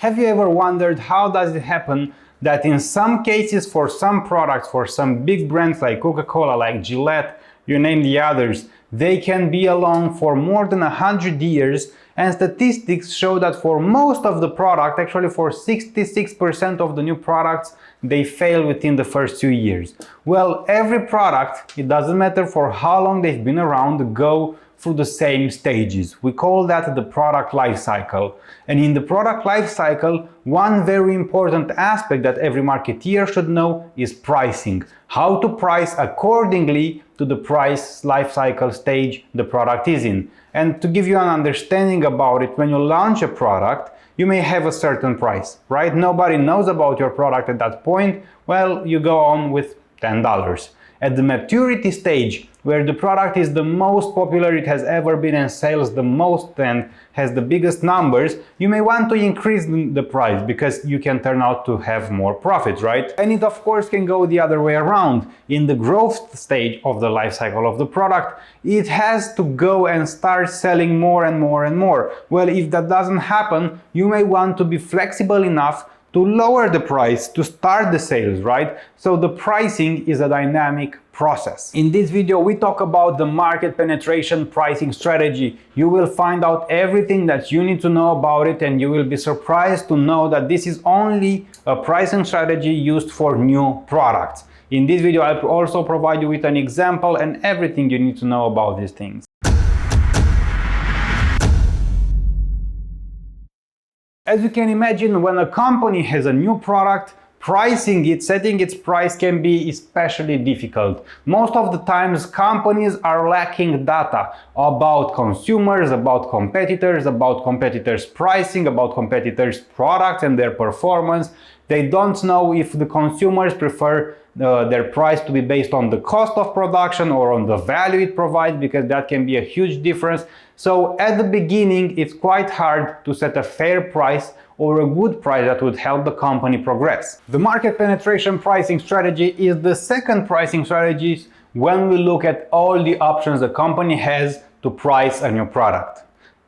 Have you ever wondered how does it happen that in some cases for some products, for some big brands like Coca-Cola, like Gillette, you name the others, they can be along for more than 100 years, and statistics show that for most of the product, actually for 66% of the new products, they fail within the first 2 years. Well, every product, it doesn't matter for how long they've been around, go through the same stages. We call that the product life cycle. And in the product life cycle, one very important aspect that every marketeer should know is pricing. How to price accordingly to the price life cycle stage the product is in. And to give you an understanding about it, when you launch a product, you may have a certain price, right? Nobody knows about your product at that point. Well, you go on with $10. At the maturity stage, where the product is the most popular it has ever been and sells the most and has the biggest numbers, you may want to increase the price because you can turn out to have more profits, right? And it of course can go the other way around. In the growth stage of the life cycle of the product, it has to go and start selling more and more and more. Well, if that doesn't happen, you may want to be flexible enough to lower the price to start the sales, right? So the pricing is a dynamic process. In this video, we talk about the market penetration pricing strategy. You will find out everything that you need to know about it, and you will be surprised to know that this is only a pricing strategy used for new products. In this video, I'll also provide you with an example and everything you need to know about these things. As you can imagine, when a company has a new product, pricing it, setting its price can be especially difficult. Most of the times companies are lacking data about consumers, about competitors' pricing, about competitors' products and their performance. They don't know if the consumers prefer their price to be based on the cost of production or on the value it provides, because that can be a huge difference. So at the beginning, it's quite hard to set a fair price or a good price that would help the company progress. The market penetration pricing strategy is the second pricing strategy when we look at all the options the company has to price a new product.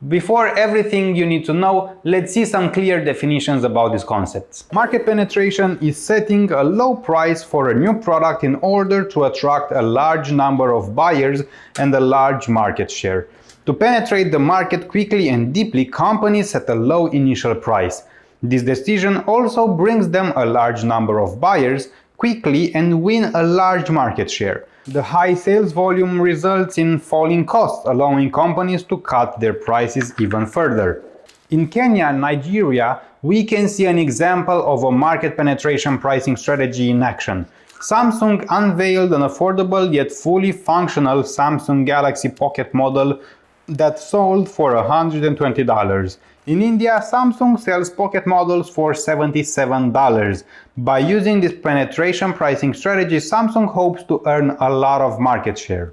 Before everything you need to know, let's see some clear definitions about these concepts. Market penetration is setting a low price for a new product in order to attract a large number of buyers and a large market share. To penetrate the market quickly and deeply, companies set a low initial price. This decision also brings them a large number of buyers quickly and win a large market share. The high sales volume results in falling costs, allowing companies to cut their prices even further. In Kenya and Nigeria, we can see an example of a market penetration pricing strategy in action. Samsung unveiled an affordable yet fully functional Samsung Galaxy Pocket model that sold for $120. In India, Samsung sells Pocket models for $77. By using this penetration pricing strategy, Samsung hopes to earn a lot of market share.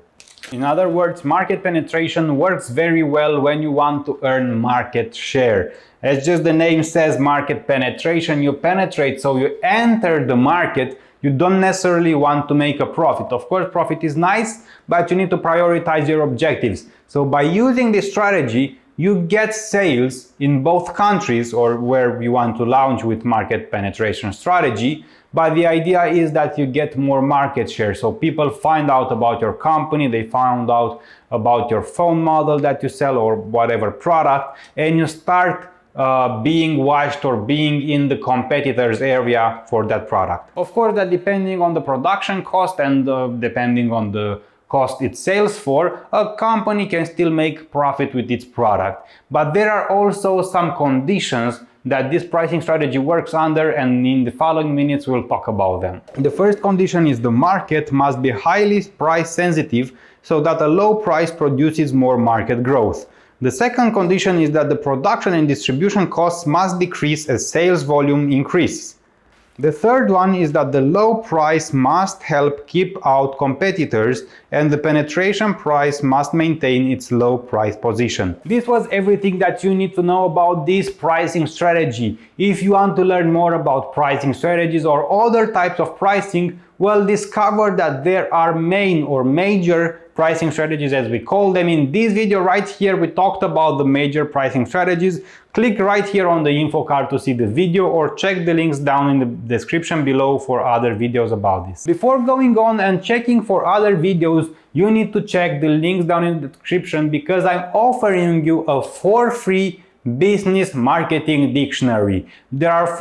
In other words, market penetration works very well when you want to earn market share. As just the name says, market penetration, you penetrate, so you enter the market. You don't necessarily want to make a profit. Of course, profit is nice, but you need to prioritize your objectives. So by using this strategy, you get sales in both countries or where you want to launch with market penetration strategy. But the idea is that you get more market share. So people find out about your company, they found out about your phone model that you sell or whatever product, and you start being watched or being in the competitor's area for that product. Of course, that depending on the production cost and depending on the cost it sells for, a company can still make profit with its product. But there are also some conditions that this pricing strategy works under, and in the following minutes we'll talk about them. The first condition is the market must be highly price sensitive so that a low price produces more market growth. The second condition is that the production and distribution costs must decrease as sales volume increases. The third one is that the low price must help keep out competitors, and the penetration price must maintain its low price position. This was everything that you need to know about this pricing strategy. If you want to learn more about pricing strategies or other types of pricing, Well, discover that there are main or major pricing strategies, as we call them. In this video right here, we talked about the major pricing strategies. Click right here on the info card to see the video, or check the links down in the description below for other videos about this. Before going on and checking for other videos, you need to check the links down in the description, because I'm offering you a for free business marketing dictionary. There are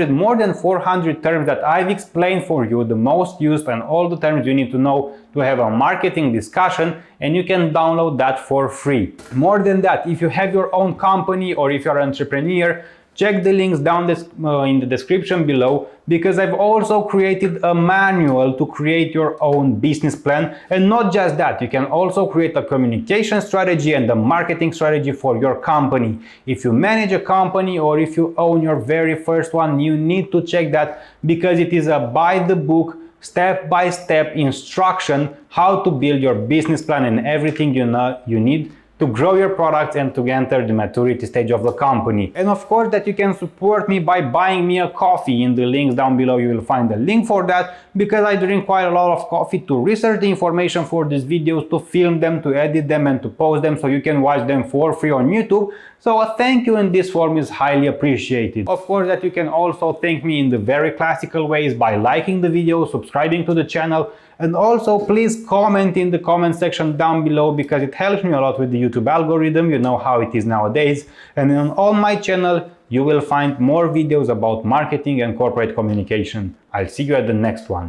more than 400 terms that I've explained for you, the most used and all the terms you need to know to have a marketing discussion, and you can download that for free. More than that, if you have your own company or if you're an entrepreneur, check the links down in the description below, because I've also created a manual to create your own business plan. And not just that, you can also create a communication strategy and a marketing strategy for your company. If you manage a company or if you own your very first one, you need to check that, because it is a by the book, step-by-step instruction how to build your business plan and everything you need to grow your products and to enter the maturity stage of the company. And of course that you can support me by buying me a coffee. In the links down below you will find a link for that, because I drink quite a lot of coffee to research the information for these videos, to film them, to edit them and to post them so you can watch them for free on YouTube. So a thank you in this form is highly appreciated. Of course that you can also thank me in the very classical ways by liking the video, subscribing to the channel, and also please comment in the comment section down below, because it helps me a lot with the YouTube algorithm. You know how it is nowadays. And on my channel you will find more videos about marketing and corporate communication. I'll see you at the next one.